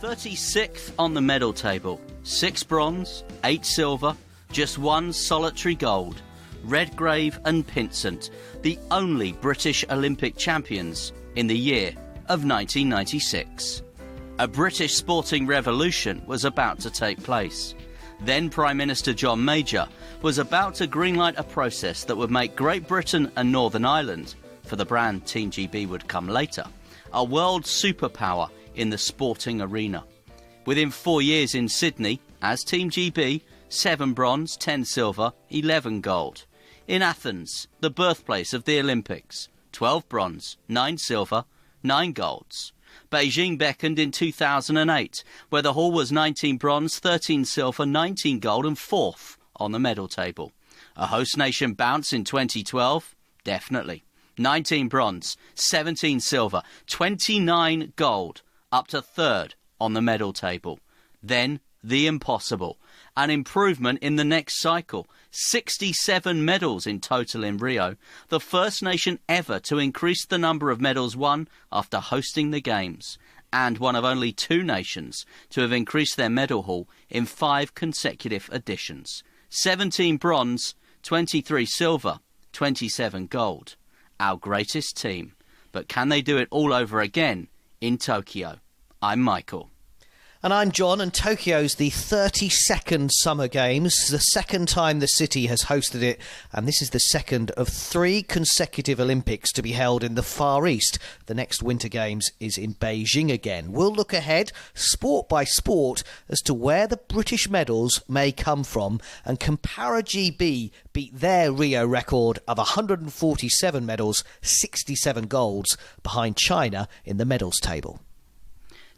36th on the medal table. 6 bronze, 8 silver, just 1 solitary gold. Redgrave and Pinsent, the only British Olympic champions in the year of 1996. A British sporting revolution was about to take place. Then Prime Minister John Major was about to greenlight a process that would make Great Britain and Northern Ireland, for the brand Team GB would come later, a world superpower in the sporting arena. Within 4 years in Sydney, as Team GB, 7 bronze, 10 silver, 11 gold. In Athens, the birthplace of the Olympics, 12 bronze, 9 silver, 9 golds. Beijing beckoned in 2008, where the haul was 19 bronze, 13 silver, 19 gold and 4th on the medal table. A host nation bounce in 2012? Definitely. 19 bronze, 17 silver, 29 gold, up to 3rd on the medal table. Then the impossible. An improvement in the next cycle. 67 medals in total in Rio. The first nation ever to increase the number of medals won after hosting the Games. And one of only 2 nations to have increased their medal haul in 5 consecutive editions. 17 bronze, 23 silver, 27 gold. Our greatest team. But can they do it all over again in Tokyo? I'm Michael. And I'm John, and Tokyo's the 32nd Summer Games, the second time the city has hosted it, and this is the second of 3 consecutive Olympics to be held in the Far East. The next Winter Games is in Beijing again. We'll look ahead, sport by sport, as to where the British medals may come from, and can Para GB beat their Rio record of 147 medals, 67 golds, behind China in the medals table.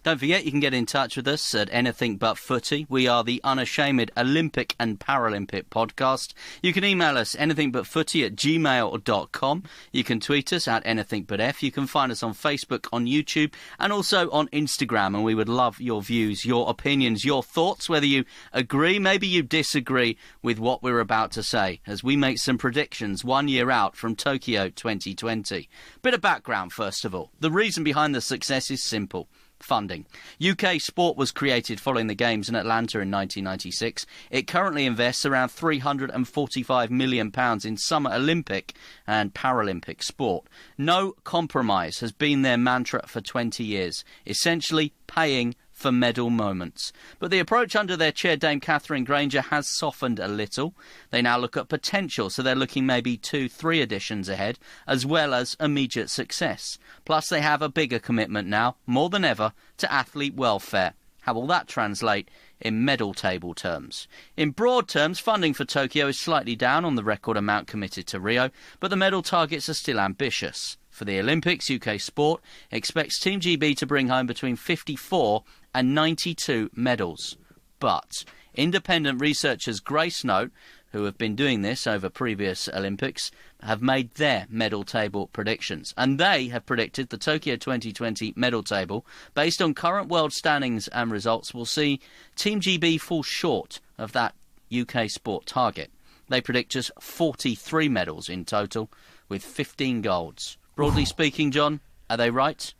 Don't forget, you can get in touch with us at Anything But Footy. We are the unashamed Olympic and Paralympic podcast. You can email us anythingbutfooty@gmail.com. You can tweet us at anythingbutf. You can find us on Facebook, on YouTube, and also on Instagram. And we would love your views, your opinions, your thoughts, whether you agree, maybe you disagree with what we're about to say, as we make some predictions 1 year out from Tokyo 2020. Bit of background, first of all. The reason behind the success is simple. Funding. UK Sport was created following the Games in Atlanta in 1996. It currently invests around £345 million in summer Olympic and Paralympic sport. No compromise has been their mantra for 20 years, essentially paying for medal moments. But the approach under their chair, Dame Catherine Granger, has softened a little. They now look at potential, so they're looking maybe 2-3 editions ahead, as well as immediate success. Plus they have a bigger commitment now, more than ever, to athlete welfare. How will that translate in medal table terms? In broad terms, funding for Tokyo is slightly down on the record amount committed to Rio, but the medal targets are still ambitious. For the Olympics, UK Sport expects Team GB to bring home between 54 and 92 medals. But independent researchers Grace Note, who have been doing this over previous Olympics, have made their medal table predictions. And they have predicted the Tokyo 2020 medal table, based on current world standings and results, will see Team GB fall short of that UK Sport target. They predict just 43 medals in total, with 15 golds. Broadly speaking, John, are they right?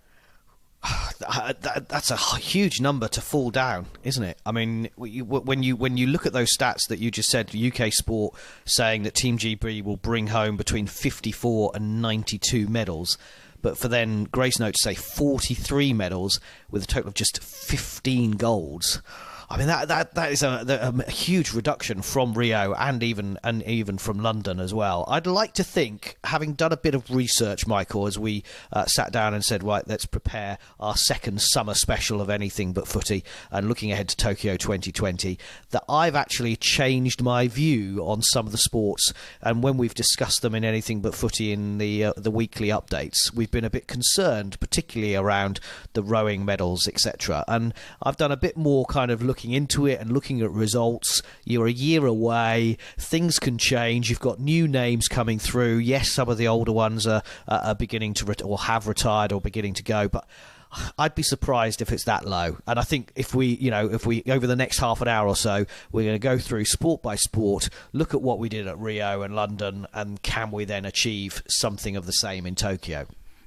That's a huge number to fall down, isn't it? I mean, when you look at those stats that you just said, UK Sport saying that Team GB will bring home between 54 and 92 medals, but for then Grace Note to say 43 medals with a total of just 15 golds. I mean, that is a huge reduction from Rio and even from London as well. I'd like to think, having done a bit of research, Michael, as we sat down and said, right, let's prepare our second summer special of Anything But Footy and looking ahead to Tokyo 2020, that I've actually changed my view on some of the sports. And when we've discussed them in Anything But Footy in the weekly updates, we've been a bit concerned, particularly around the rowing medals, etc. And I've done a bit more kind of looking into it and looking at results. You're a year away, things can change, you've got new names coming through. Yes, some of the older ones are beginning to or have retired or beginning to go, but I'd be surprised if it's that low. And I think if we over the next half an hour or so, we're going to go through sport by sport, look at what we did at Rio and London, and can we then achieve something of the same in Tokyo?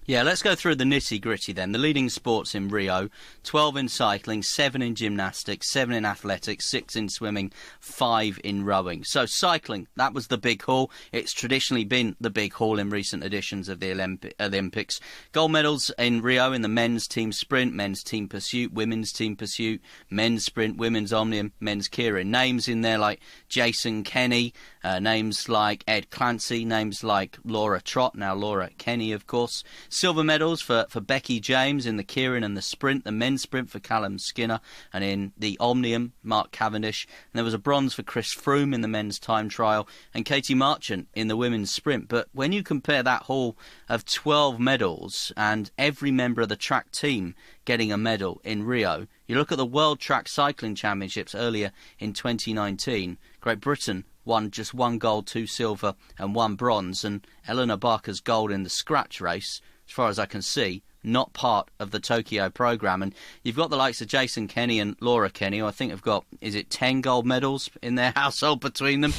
Yeah, let's go through the nitty-gritty then. The leading sports in Rio: 12 in cycling, 7 in gymnastics, 7 in athletics, 6 in swimming, 5 in rowing. So cycling, that was the big haul. It's traditionally been the big haul in recent editions of the Olympics. Gold medals in Rio in the men's team sprint, men's team pursuit, women's team pursuit, men's sprint, women's omnium, men's keirin. Names in there like Jason Kenny, names like Ed Clancy, names like Laura Trott, now Laura Kenny, of course. Silver medals for Becky James in the keirin and the sprint, the men's sprint for Callum Skinner, and in the omnium, Mark Cavendish. And there was a bronze for Chris Froome in the men's time trial, and Katie Marchant in the women's sprint. But when you compare that haul of 12 medals and every member of the track team getting a medal in Rio, you look at the World Track Cycling Championships earlier in 2019, Great Britain won just 1 gold, 2 silver and 1 bronze, and Eleanor Barker's gold in the scratch race, as far as I can see, not part of the Tokyo programme. And you've got the likes of Jason Kenny and Laura Kenny, who I think have got, 10 gold medals in their household between them.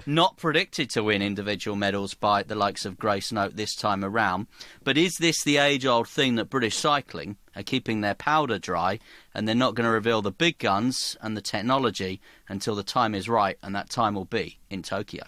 Not predicted to win individual medals by the likes of Grace Note this time around. But is this the age-old thing that British cycling are keeping their powder dry, and they're not going to reveal the big guns and the technology until the time is right, and that time will be in Tokyo?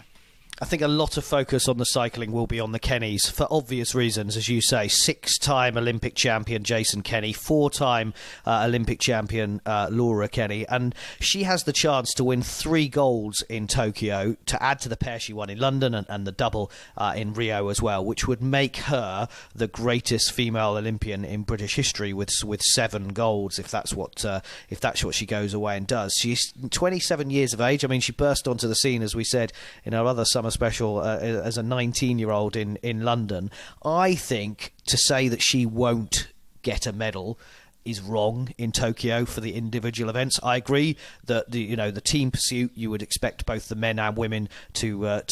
I think a lot of focus on the cycling will be on the Kennys for obvious reasons, as you say. 6-time Olympic champion Jason Kenny, 4-time Olympic champion Laura Kenny, and she has the chance to win 3 golds in Tokyo to add to the pair she won in London and the double in Rio as well, which would make her the greatest female Olympian in British history with 7 golds if that's what she goes away and does. She's 27 years of age. I mean, she burst onto the scene, as we said in our other summer special, as a 19-year-old in London. I think to say that she won't get a medal is wrong in Tokyo for the individual events. I agree that the team pursuit, you would expect both the men and women to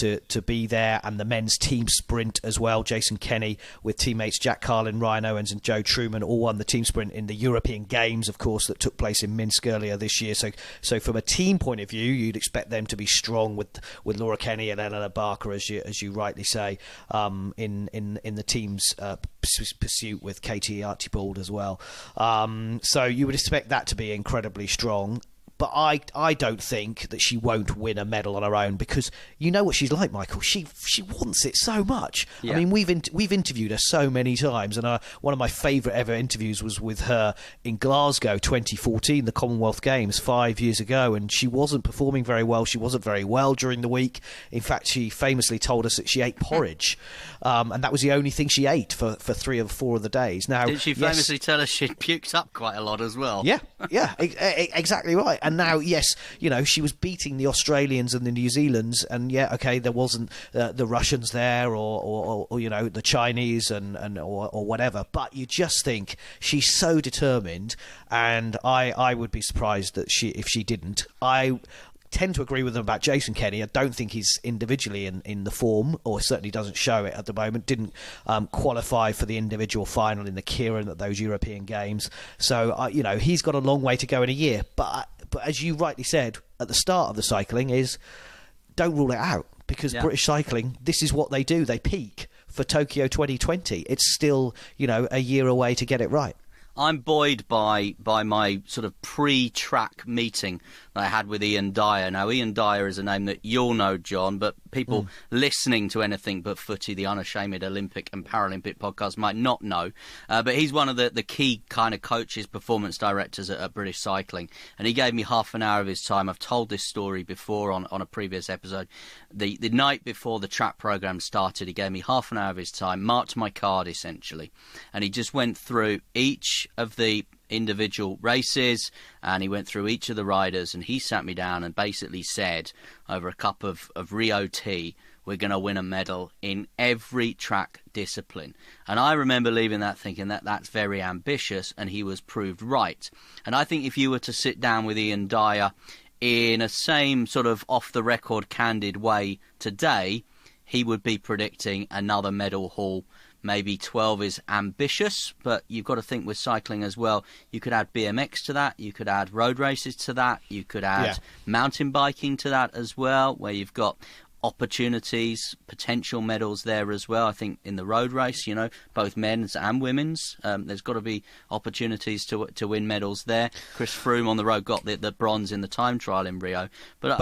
be there, and the men's team sprint as well. Jason Kenny with teammates Jack Carlin, Ryan Owens and Joe Truman all won the team sprint in the European Games, of course, that took place in Minsk earlier this year. So from a team point of view, you'd expect them to be strong with Laura Kenny and Eleanor Barker, as you rightly say, in the team's pursuit with Katie Archibald as well. So you would expect that to be incredibly strong. But I don't think that she won't win a medal on her own, because you know what she's like, Michael. She wants it so much. Yeah. I mean, we've interviewed her so many times, and one of my favourite ever interviews was with her in Glasgow 2014, the Commonwealth Games 5 years ago, and she wasn't performing very well. She wasn't very well during the week. In fact, she famously told us that she ate porridge, and that was the only thing she ate for 3 or 4 of the days. Now, did she famously tell us she'd puked up quite a lot as well? Yeah, exactly right. And now, yes, she was beating the Australians and the New Zealands, and there wasn't the Russians there or the Chinese or whatever. But you just think she's so determined, and I would be surprised that if she didn't. I tend to agree with them about Jason Kenny. I don't think he's individually in the form, or certainly doesn't show it at the moment. Didn't qualify for the individual final in the keirin at those European Games. So he's got a long way to go in a year. But as you rightly said at the start of the cycling, is don't rule it out, because British cycling, this is what they do. They peak for Tokyo 2020. It's still a year away to get it right. I'm buoyed by my sort of pre-track meeting that I had with Ian Dyer. Now, Ian Dyer is a name that you'll know, John, but people listening to Anything But Footy, the Unashamed Olympic and Paralympic podcast, might not know. But he's one of the key kind of coaches, performance directors at British Cycling. And he gave me half an hour of his time. I've told this story before on a previous episode. The night before the track programme started, he gave me half an hour of his time, marked my card essentially. And he just went through each of the individual races, and he went through each of the riders, and he sat me down and basically said, over a cup of Rio tea, we're going to win a medal in every track discipline. And I remember leaving that thinking that's very ambitious, and he was proved right. And I think if you were to sit down with Ian Dyer in a same sort of off-the-record candid way today, he would be predicting another medal haul. Maybe 12 is ambitious, but you've got to think with cycling as well. You could add BMX to that. You could add road races to that. You could add mountain biking to that as well, where you've got opportunities, potential medals there as well. I think in the road race, both men's and women's, there's got to be opportunities to win medals there. Chris Froome on the road got the bronze in the time trial in Rio, but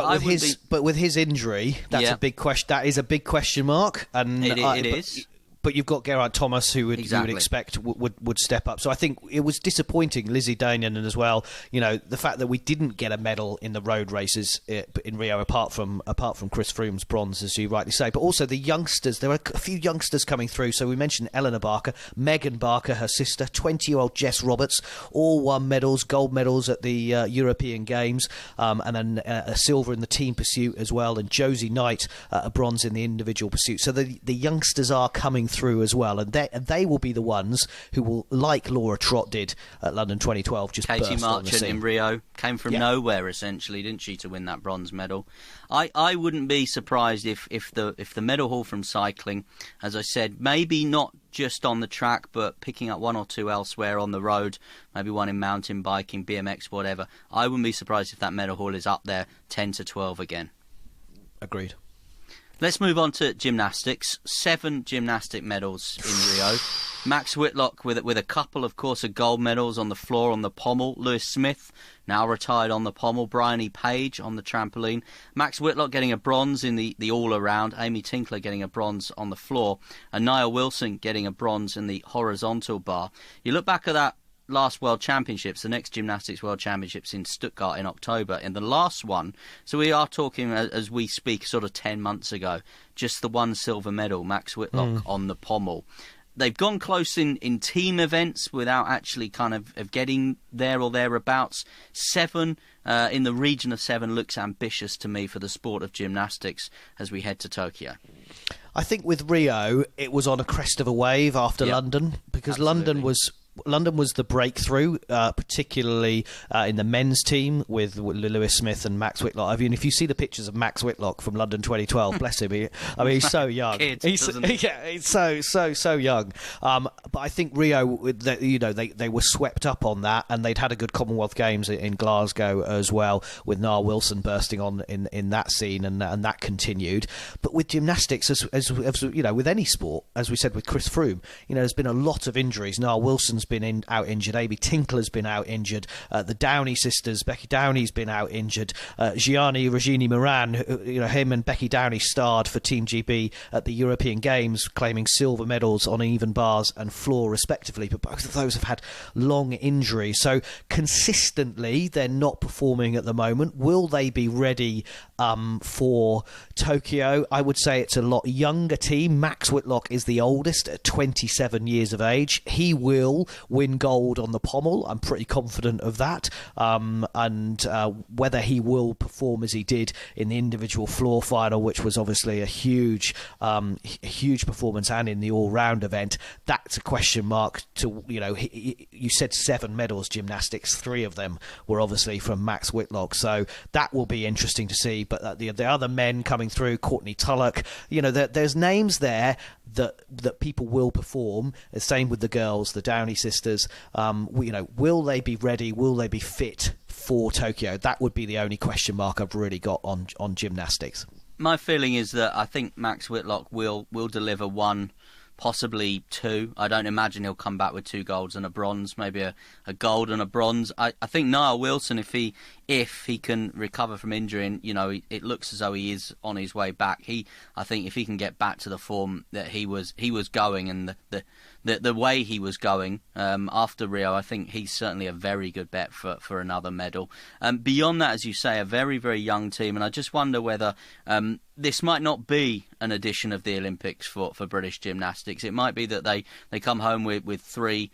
with his injury, that's a big question. That is a big question mark, and it is. But you've got Geraint Thomas, who you would expect would step up. So I think it was disappointing, Lizzie Deignan as well. The fact that we didn't get a medal in the road races in Rio, apart from Chris Froome's bronze, as you rightly say. But also the youngsters. There were a few youngsters coming through. So we mentioned Eleanor Barker, Megan Barker, her sister, 20-year-old Jess Roberts, all won medals, gold medals at the European Games, and then a silver in the team pursuit as well. And Josie Knight, a bronze in the individual pursuit. So the youngsters are coming through as well, and they will be the ones who will, like Laura Trott did at London 2012, just Katie burst on the Marchant scene. in Rio came from nowhere, essentially, didn't she, to win that bronze medal? I wouldn't be surprised if the medal haul from cycling, as I said, maybe not just on the track, but picking up one or two elsewhere on the road, maybe one in mountain biking, BMX, whatever. I wouldn't be surprised if that medal haul is up there 10 to 12 again. Agreed. Let's move on to gymnastics. 7 gymnastic medals in Rio. Max Whitlock with a couple, of course, of gold medals on the floor, on the pommel. Lewis Smith, now retired, on the pommel. Bryony Page on the trampoline. Max Whitlock getting a bronze in the all-around. Amy Tinkler getting a bronze on the floor. And Niall Wilson getting a bronze in the horizontal bar. You look back at that last World Championships, the next Gymnastics World Championships in Stuttgart in October, in the last one, so we are talking, as we speak, sort of 10 months ago, just the one silver medal, Max Whitlock on the pommel. They've gone close in team events without actually kind of getting there or thereabouts. 7 in the region of 7 looks ambitious to me for the sport of gymnastics as we head to Tokyo. I think with Rio, it was on a crest of a wave after London, because Absolutely. London was the breakthrough, particularly in the men's team with Lewis Smith and Max Whitlock. I mean, if you see the pictures of Max Whitlock from London 2012, bless him, he's so young. He's so young. But I think Rio, they were swept up on that, and they'd had a good Commonwealth Games in Glasgow as well, with Niall Wilson bursting on in that scene, and that continued. But with gymnastics, as with any sport, as we said with Chris Froome, there's been a lot of injuries. Niall Wilson's been out injured. Amy Tinkler's been out injured. The Downey sisters, Becky Downey's been out injured. Gianni Regini Moran, him and Becky Downey starred for Team GB at the European Games, claiming silver medals on even bars and floor respectively. But both of those have had long injuries. So consistently, they're not performing at the moment. Will they be ready for Tokyo? I would say it's a lot younger team. Max Whitlock is the oldest at 27 years of age. He will win gold on the pommel. I'm pretty confident of that. And whether he will perform as he did in the individual floor final, which was obviously a huge performance, and in the all-round event, that's a question mark. You said 7 medals gymnastics, 3 of them were obviously from Max Whitlock, so that will be interesting to see. But the other men coming through, Courtney Tulloch, there's names there that people will perform. The same with the girls, the Downey sisters. Will they be ready? Will they be fit for Tokyo? That would be the only question mark I've really got on gymnastics. My feeling is that I think Max Whitlock will deliver 1, possibly 2. I don't imagine he'll come back with 2 golds and a bronze, maybe a gold and a bronze. I think Niall Wilson, if he can recover from injury, and it looks as though he is on his way back. I think if he can get back to the form that he was going, and the way he was going after Rio, I think he's certainly a very good bet for another medal. Beyond that, as you say, a very, very young team, and I just wonder whether this might not be an edition of the Olympics for British gymnastics. It might be that they come home with 3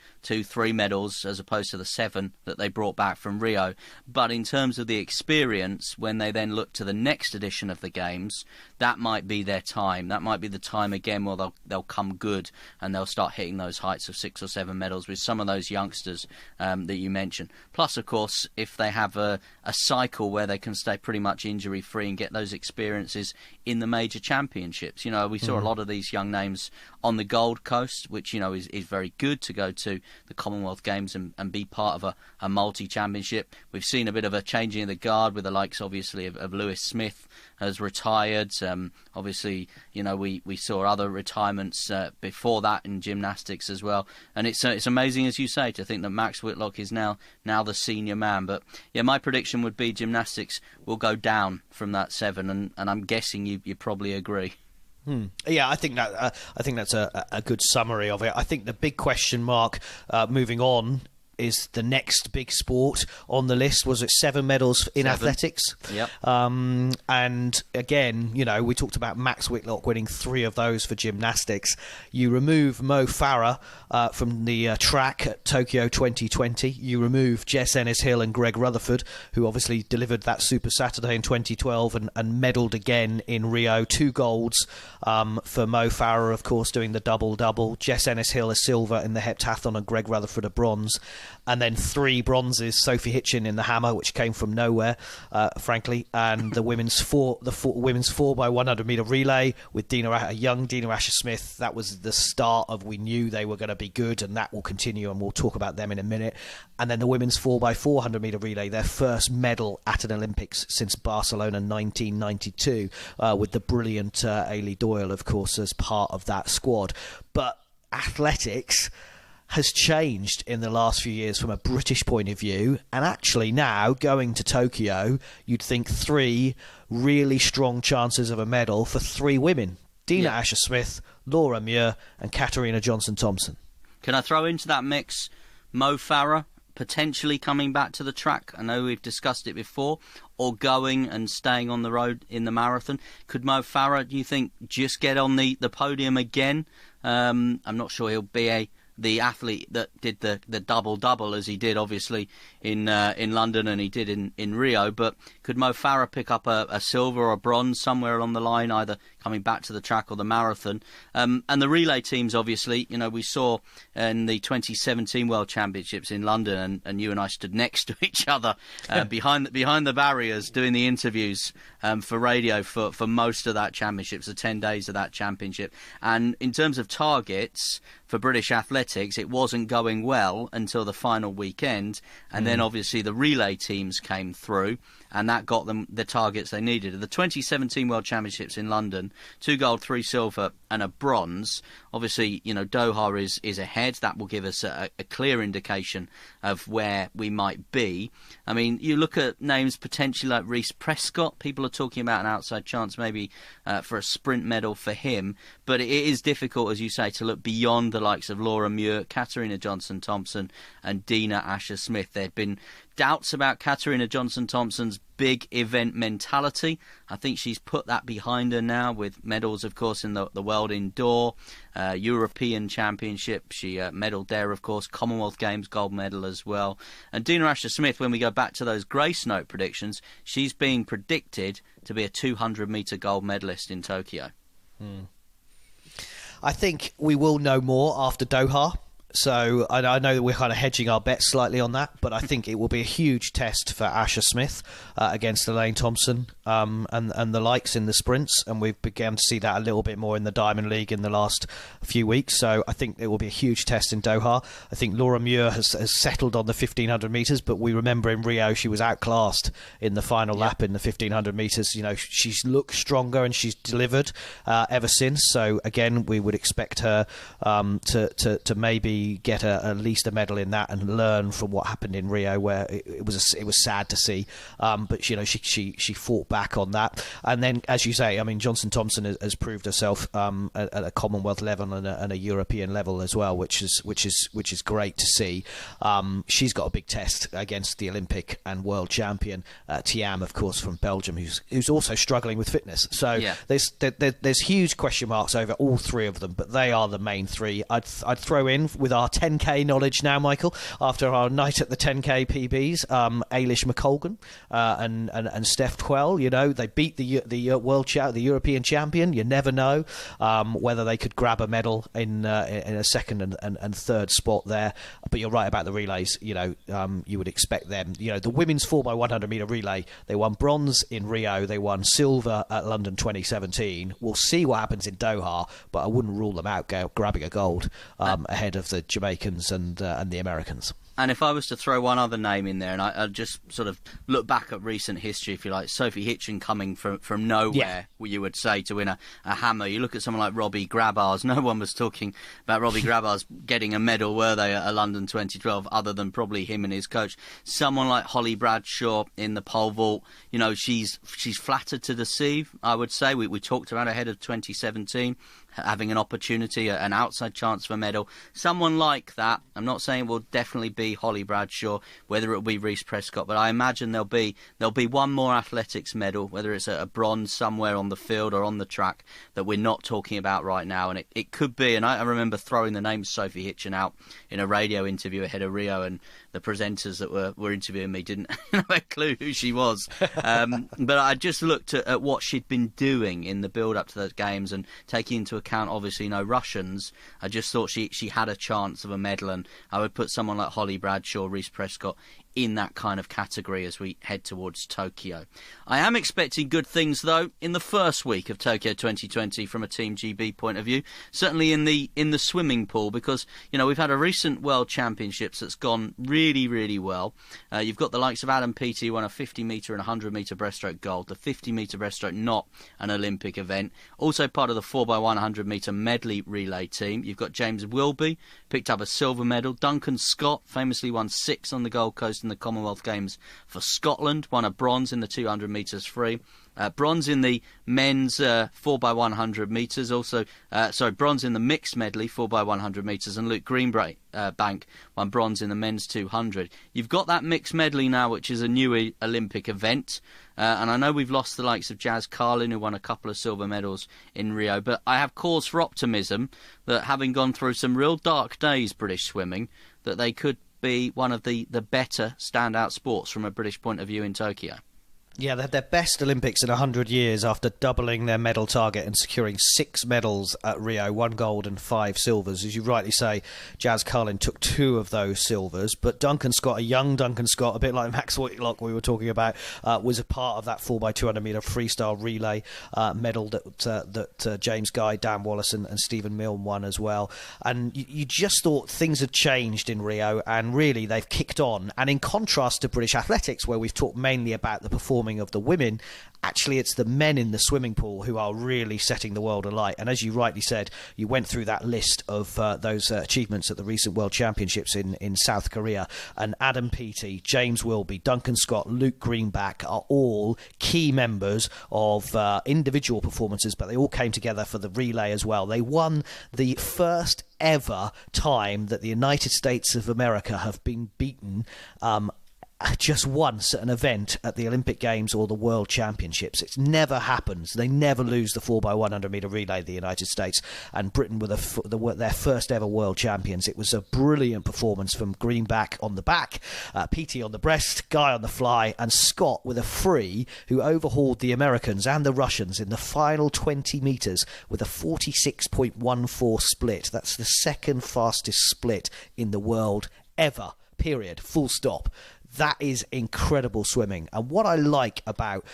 medals as opposed to the 7 that they brought back from Rio. But in terms of the experience, when they then look to the next edition of the Games, that might be their time. That might be the time again where they'll come good and they'll start hitting those heights of 6 or 7 medals with some of those youngsters that you mentioned. Plus, of course, if they have a cycle where they can stay pretty much injury-free and get those experiences in the major championships. We saw a lot of these young names on the Gold Coast, which, is very good to go to the Commonwealth Games and be part of a multi-championship. We've seen a bit of a changing of the guard with the likes, obviously, of Lewis Smith has retired. Obviously, we saw other retirements before that in gymnastics as well. And it's amazing, as you say, to think that Max Whitlock is now the senior man. But yeah, my prediction would be gymnastics will go down from that 7, and I'm guessing you probably agree. Yeah, I think that's a good summary of it. I think the big question mark moving on is the next big sport on the list. Was it 7 medals in athletics? Yep. And again, we talked about Max Whitlock winning 3 of those for gymnastics. You remove Mo Farah from the track at Tokyo 2020. You remove Jess Ennis-Hill and Greg Rutherford, who obviously delivered that Super Saturday in 2012 and medalled again in Rio. 2 golds for Mo Farah, of course, doing the double-double. Jess Ennis-Hill a silver in the heptathlon and Greg Rutherford a bronze. And then 3 bronzes, Sophie Hitchin in the hammer, which came from nowhere, frankly, and the women's 4x100 metre relay with young Dina Asher-Smith. That was the start of, we knew they were going to be good, and that will continue, and we'll talk about them in a minute. And then the women's 4x400 metre relay, their first medal at an Olympics since Barcelona 1992, with the brilliant Ailey Doyle, of course, as part of that squad. But athletics has changed in the last few years from a British point of view, and actually now going to Tokyo, you'd think 3 really strong chances of a medal for 3 women: Dina Asher-Smith, Laura Muir and Katarina Johnson-Thompson. Can I throw into that mix Mo Farah potentially coming back to the track? I know we've discussed it before, or going and staying on the road in the marathon. Could Mo Farah, do you think, just get on the podium again? I'm not sure he'll be the athlete that did the double-double as he did obviously in London and he did in Rio, but could Mo Farah pick up a silver or a bronze somewhere along the line, either coming back to the track or the marathon? And the relay teams, obviously, we saw in the 2017 World Championships in London, and you and I stood next to each other behind the barriers doing the interviews for radio for most of that championships, the 10 days of that championship. And in terms of targets for British athletics, it wasn't going well until the final weekend, and then obviously the relay teams came through, and that got them the targets they needed. At the 2017 World Championships in London, 2 gold, 3 silver and a bronze. Obviously, Doha is ahead. That will give us a clear indication of where we might be. I mean, you look at names potentially like Reece Prescott. People are talking about an outside chance maybe for a sprint medal for him. But it is difficult, as you say, to look beyond the likes of Laura Muir, Katarina Johnson-Thompson and Dina Asher-Smith. There have been doubts about Katarina Johnson-Thompson's big event mentality. I think she's put that behind her now with medals, of course, in the World Indoor, European Championship. She medalled there, of course, Commonwealth Games gold medal as well. And Dina Asher-Smith, when we go back to those Grace Note predictions, she's being predicted to be a 200-metre gold medalist in Tokyo. I think we will know more after Doha. So I know that we're kind of hedging our bets slightly on that, but I think it will be a huge test for Asher-Smith against Elaine Thompson and the likes in the sprints, and we've begun to see that a little bit more in the Diamond League in the last few weeks. So I think it will be a huge test in Doha. I think Laura Muir has settled on the 1500 metres, but we remember in Rio she was outclassed in the final lap in the 1500 metres. She's looked stronger and she's delivered ever since. So again, we would expect her to maybe get at least a medal in that and learn from what happened in Rio, where it was sad to see, but she fought back on that. And then, as you say, I mean, Johnson-Thompson has proved herself at a Commonwealth level and a European level as well, which is great to see. She's got a big test against the Olympic and world champion Thiam, of course, from Belgium, who's also struggling with fitness. So there's huge question marks over all 3 of them, but they are the main 3. I'd throw in with our 10k knowledge now, Michael, after our night at the 10k PBs, Ailish McColgan and Steph Twell. They beat the European champion. You never know whether they could grab a medal in a second and third spot there. But you're right about the relays. You would expect them. The women's 4x100 metre relay, they won bronze in Rio, they won silver at London 2017. We'll see what happens in Doha, but I wouldn't rule them out grabbing a gold ahead of the Jamaicans and the Americans. And if I was to throw one other name in there, and I just sort of look back at recent history, if you like, Sophie Hitchen coming from nowhere, you would say, to win a hammer. You look at someone like Robbie Grabbars. No one was talking about Robbie Grabbars getting a medal, were they, at London 2012, other than probably him and his coach. Someone like Holly Bradshaw in the pole vault, you know, she's flattered to deceive, I would say. We talked about ahead of 2017 having an opportunity, an outside chance for a medal. Someone like that, I'm not saying it will definitely be Holly Bradshaw, whether it will be Reece Prescott, but I imagine there'll be one more athletics medal, whether it's a bronze somewhere on the field or on the track, that we're not talking about right now. And it could be, and I remember throwing the name Sophie Hitchen out in a radio interview ahead of Rio, and the presenters that were interviewing me didn't have a clue who she was. But I just looked at what she'd been doing in the build-up to those games, and taking into account, obviously, no Russians, I just thought she had a chance of a medal, and I would put someone like Holly Bradshaw, Reece Prescott in that kind of category as we head towards Tokyo. I am expecting good things, though, in the first week of Tokyo 2020 from a Team GB point of view, certainly in the swimming pool, because, you know, we've had a recent World Championships that's gone really, really well. You've got the likes of Adam Peaty, who won a 50-metre and 100-metre breaststroke gold, the 50-metre breaststroke not an Olympic event, also part of the 4x100-metre medley relay team. You've got James Wilby, picked up a silver medal. Duncan Scott famously won 6 on the Gold Coast in the Commonwealth Games for Scotland, won a bronze in the 200 metres free. Bronze in the men's 4x100 metres, also, bronze in the mixed medley 4x100 metres, and Luke Greenbank won bronze in the men's 200. You've got that mixed medley now, which is a new Olympic event, and I know we've lost the likes of Jazz Carlin, who won a couple of silver medals in Rio, but I have cause for optimism that, having gone through some real dark days, British swimming, that they could be one of the better standout sports from a British point of view in Tokyo. Yeah, they had their best Olympics in 100 years after doubling their medal target and securing 6 medals at Rio, 1 gold and 5 silvers. As you rightly say, Jazz Carlin took 2 of those silvers, but Duncan Scott, a young Duncan Scott, a bit like Max Whitlock we were talking about, was a part of that 4x200 metre freestyle relay medal that James Guy, Dan Wallace and Stephen Milne won as well. And you just thought things had changed in Rio, and really they've kicked on. And in contrast to British athletics, where we've talked mainly about the performing of the women, actually it's the men in the swimming pool who are really setting the world alight. And as you rightly said, you went through that list of those achievements at the recent World Championships in South Korea, and Adam Peaty, James Wilby, Duncan Scott, Luke Greenbank are all key members of individual performances, but they all came together for the relay as well. They won the first ever time that the United States of America have been beaten just once at an event at the Olympic Games or the World Championships. It never happens. They never lose the 4x100 metre relay, the United States, and Britain were their first ever world champions. It was a brilliant performance from Greenbank on the back, Peaty on the breast, Guy on the fly, and Scott with a free, who overhauled the Americans and the Russians in the final 20 metres with a 46.14 split. That's the second fastest split in the world ever, period, full stop. That is incredible swimming. And what I like about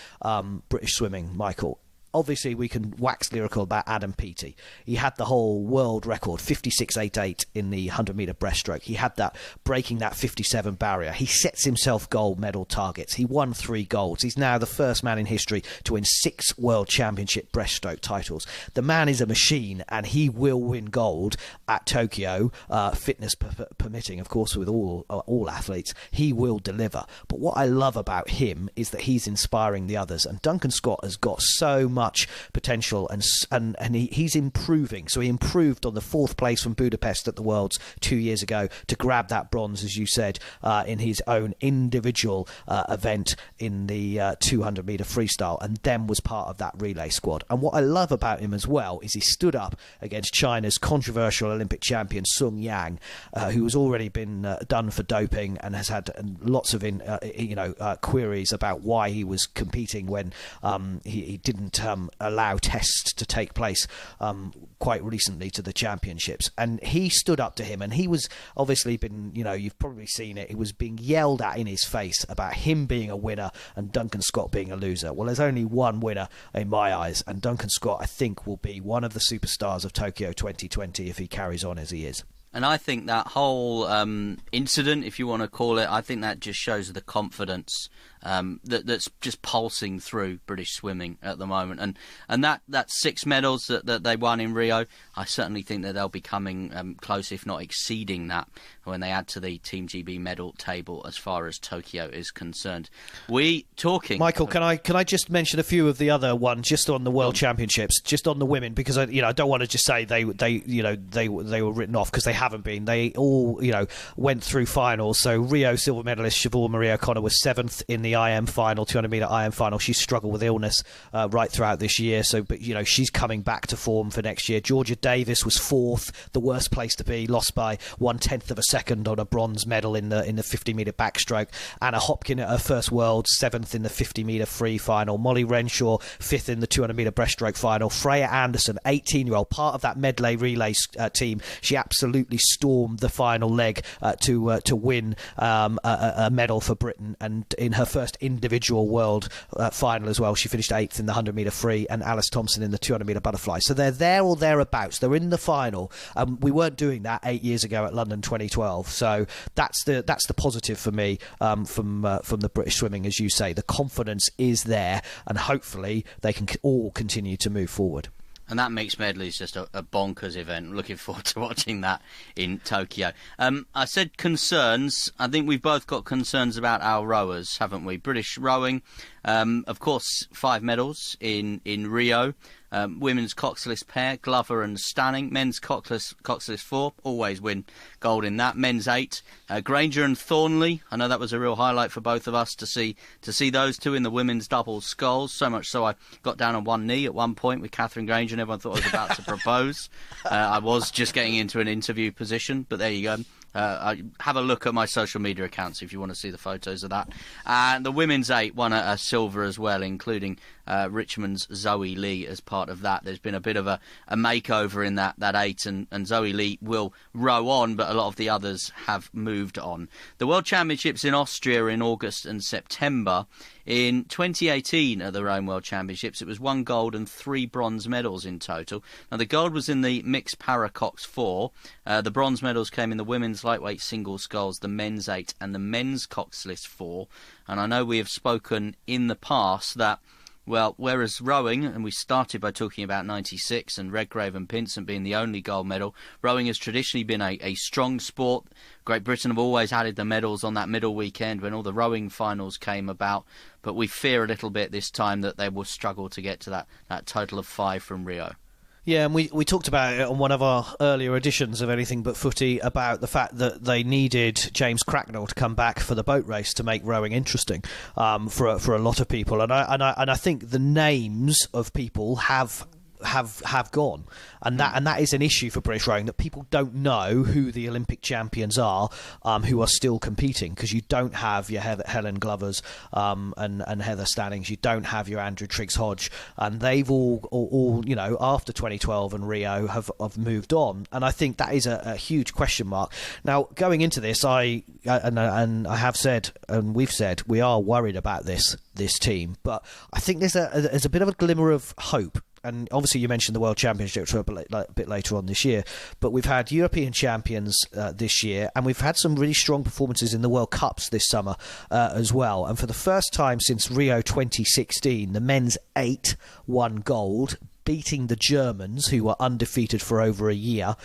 British swimming, Michael, obviously we can wax lyrical about Adam Peaty. He had the whole world record, 56.88 in the 100-metre breaststroke. He had that, breaking that 57 barrier. He sets himself gold medal targets. He won 3 golds. He's now the first man in history to win 6 World Championship breaststroke titles. The man is a machine, and he will win gold at Tokyo, fitness permitting, of course, with all athletes. He will deliver. But what I love about him is that he's inspiring the others. And Duncan Scott has got so much potential, and he's improving. So he improved on the 4th place from Budapest at the Worlds 2 years ago to grab that bronze, as you said, in his own individual event in the 200 metre freestyle, and then was part of that relay squad. And what I love about him as well is he stood up against China's controversial Olympic champion Sung Yang, who has already been done for doping and has had lots of queries about why he was competing when he didn't allow tests to take place quite recently to the championships. And he stood up to him, and he was obviously been, you've probably seen it, he was being yelled at in his face about him being a winner and Duncan Scott being a loser. Well, there's only one winner in my eyes, and Duncan Scott, I think, will be one of the superstars of Tokyo 2020 if he carries on as he is. And I think that whole incident, if you want to call it, I think that just shows the confidence that's just pulsing through British swimming at the moment. And that 6 medals that they won in Rio, I certainly think that they'll be coming close, if not exceeding that, when they add to the Team GB medal table as far as Tokyo is concerned. Michael, can I just mention a few of the other ones just on the World Championships, just on the women, because I don't want to just say they were written off, because they haven't been. They all went through finals. So Rio silver medalist Siobhan Marie O'Connor was 7th in the IM final, 200 metre IM final. She struggled with illness right throughout this year, but she's coming back to form for next year. Georgia Davis was 4th, the worst place to be, lost by 1/10 of a second on a bronze medal in the 50 metre backstroke. Anna Hopkin at her first World, 7th in the 50 metre free final. Molly Renshaw 5th in the 200 metre breaststroke final. Freya Anderson, 18-year-old, part of that medley relay team. She absolutely stormed the final leg to win a medal for Britain, and in her first individual world final as well, she finished 8th in the 100 metre free, and Alice Thompson in the 200 metre butterfly. So they're there or thereabouts. They're in the final. We weren't doing that 8 years ago at London 2012. So that's the positive for me from the British swimming, as you say. The confidence is there, and hopefully they can all continue to move forward. And that mixed medley is just a bonkers event. Looking forward to watching that in Tokyo. I said concerns. I think we've both got concerns about our rowers, haven't we? British rowing, of course, 5 medals in Rio. Women's coxless pair, Glover and Stanning. Men's coxless 4, always win gold in that. Men's 8, Granger and Thornley. I know that was a real highlight for both of us to see those two in the women's double sculls. So much so I got down on one knee at one point with Catherine Granger, and everyone thought I was about to propose. I was just getting into an interview position, but there you go. Have a look at my social media accounts if you want to see the photos of that. And the women's 8 won a silver as well, including Richmond's Zoe Lee as part of that. There's been a bit of a makeover in that 8, and Zoe Lee will row on, but a lot of the others have moved on. The World Championships in Austria in August and September. In 2018 at the Rome World Championships, it was 1 gold and 3 bronze medals in total. Now, the gold was in the mixed para-cox 4. The bronze medals came in the women's lightweight single sculls, the men's 8 and the men's coxless 4. And I know we have spoken in the past that, well, whereas rowing, and we started by talking about 96 and Redgrave and Pinsent being the only gold medal, rowing has traditionally been a strong sport. Great Britain have always added the medals on that middle weekend when all the rowing finals came about, but we fear a little bit this time that they will struggle to get to that total of 5 from Rio. Yeah, and we talked about it on one of our earlier editions of Anything But Footy about the fact that they needed James Cracknell to come back for the boat race to make rowing interesting for a lot of people, and I think the names of people have gone, and that is an issue for British rowing, that people don't know who the Olympic champions are who are still competing, because you don't have your Helen Glovers and Heather Stannings, you don't have your Andrew Triggs-Hodge, and they've all after 2012 and Rio have moved on, and I think that is a huge question mark. Now, going into this, I have said, and we've said, we are worried about this team, but I think there's a bit of a glimmer of hope. And obviously you mentioned the World Championships a bit later on this year, but we've had European champions this year, and we've had some really strong performances in the World Cups this summer as well. And for the first time since Rio 2016, the men's 8 won gold, beating the Germans, who were undefeated for over a year,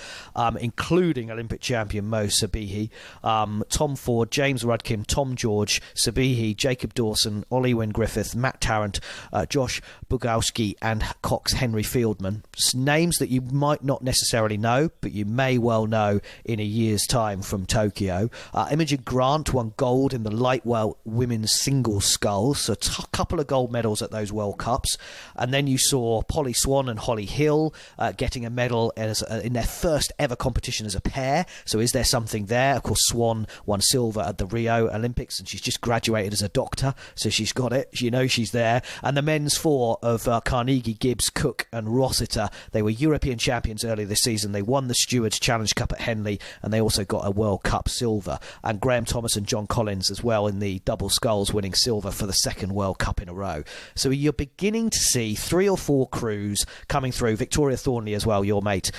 including Olympic champion Mo Sabihi, Tom Ford, James Rudkin, Tom George, Sabihi, Jacob Dawson, Ollie Wynne-Griffith, Matt Tarrant, Josh Bugowski and Cox Henry Fieldman. Names that you might not necessarily know, but you may well know in a year's time from Tokyo. Imogen Grant won gold in the lightweight women's single sculls, so a couple of gold medals at those World Cups. And then you saw Polly Swan and Holly Hill getting a medal in their first ever competition as a pair. So is there something there? Of course, Swan won silver at the Rio Olympics, and she's just graduated as a doctor, so she's got it. You know she's there. And the men's 4 of Carnegie, Gibbs, Cook and Rossiter, they were European champions earlier this season. They won the Stewards Challenge Cup at Henley, and they also got a World Cup silver. And Graham Thomas and John Collins as well in the double sculls, winning silver for the second World Cup in a row. So you're beginning to see 3 or 4 crews names coming through. Victoria Thornley as well, your mate,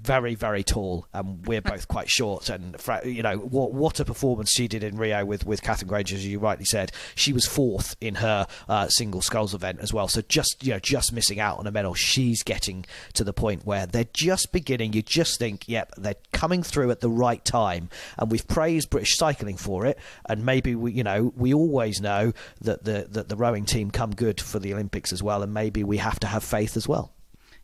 very, very tall, and we're both quite short. And what a performance she did in Rio with Catherine Granger, as you rightly said. She was fourth in her single sculls event as well. So just missing out on a medal. She's getting to the point where they're just beginning. You just think, yep, they're coming through at the right time, and we've praised British cycling for it. And maybe we always know that the rowing team come good for the Olympics as well, and maybe we have to have faith as well.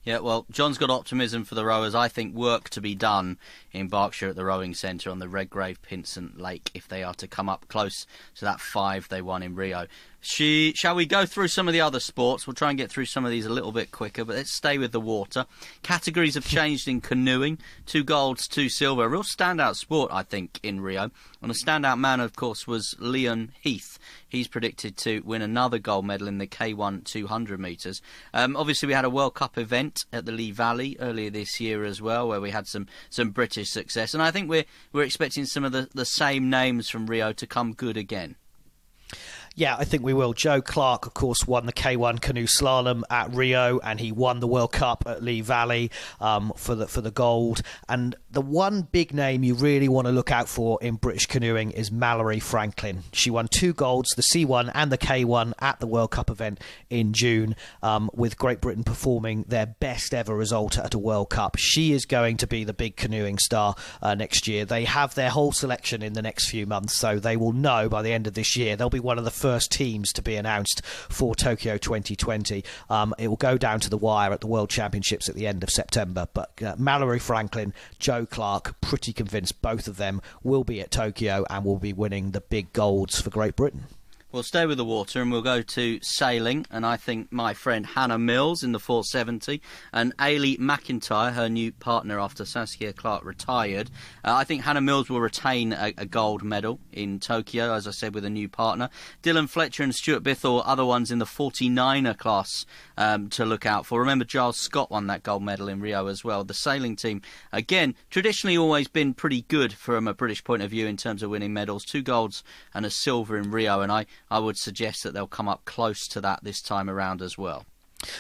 Yeah, well, John's got optimism for the rowers. I think work to be done in Berkshire at the rowing centre on the Redgrave Pinsent Lake if they are to come up close to that 5 they won in Rio. Shall we go through some of the other sports? We'll try and get through some of these a little bit quicker, but let's stay with the water. Categories have changed in canoeing. 2 golds, 2 silver. A real standout sport, I think, in Rio. And a standout man, of course, was Leon Heath. He's predicted to win another gold medal in the K1 200 metres. Obviously, we had a World Cup event at the Lee Valley earlier this year as well, where we had some British success. And I think we're expecting some of the same names from Rio to come good again. Yeah, I think we will. Joe Clark, of course, won the K1 canoe slalom at Rio, and he won the World Cup at Lee Valley for the gold. And the one big name you really want to look out for in British canoeing is Mallory Franklin. She won 2 golds, the C1 and the K1 at the World Cup event in June, with Great Britain performing their best ever result at a World Cup. She is going to be the big canoeing star next year. They have their whole selection in the next few months, so they will know by the end of this year. They'll be one of the first teams to be announced for Tokyo 2020. It will go down to the wire at the World Championships at the end of September. But Mallory Franklin, Joe Clark, pretty convinced both of them will be at Tokyo and will be winning the big golds for Great Britain. We'll stay with the water and we'll go to sailing, and I think my friend Hannah Mills in the 470 and Ailey McIntyre, her new partner after Saskia Clark retired. I think Hannah Mills will retain a gold medal in Tokyo, as I said, with a new partner. Dylan Fletcher and Stuart Bithell, other ones in the 49er class to look out for. Remember, Giles Scott won that gold medal in Rio as well. The sailing team, again, traditionally always been pretty good from a British point of view in terms of winning medals. 2 golds and a silver in Rio, and I would suggest that they'll come up close to that this time around as well.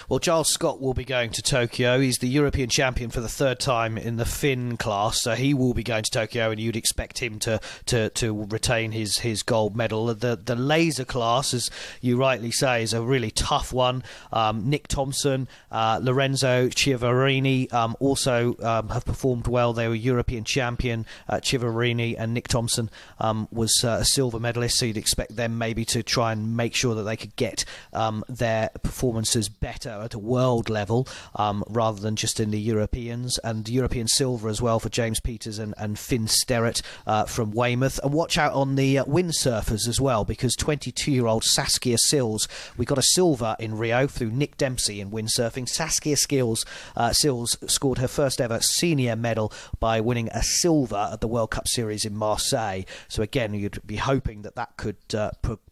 Well, Giles Scott will be going to Tokyo. He's the European champion for the 3rd time in the Finn class, so he will be going to Tokyo, and you'd expect him to retain his gold medal. The laser class, as you rightly say, is a really tough one. Nick Thompson, Lorenzo Ciavarini also have performed well. They were European champion. Ciavarini and Nick Thompson was a silver medalist, so you'd expect them maybe to try and make sure that they could get their performances better at a world level rather than just in the Europeans. And European silver as well for James Peters and Finn Sterrett from Weymouth. And watch out on the windsurfers as well, because 22-year-old Saskia Sills, we got a silver in Rio through Nick Dempsey in windsurfing. Saskia Sills scored her first ever senior medal by winning a silver at the World Cup Series in Marseille. So again, you'd be hoping that could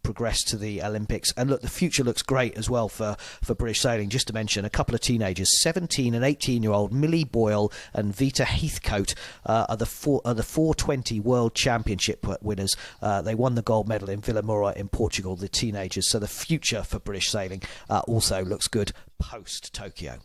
progress to the Olympics. And look, the future looks great as well for British sailing. Just to mention a couple of teenagers, 17 and 18-year-old Millie Boyle and Vita Heathcote are the 420 World Championship winners. They won the gold medal in Vila Moura in Portugal, the teenagers. So the future for British sailing also looks good post-Tokyo.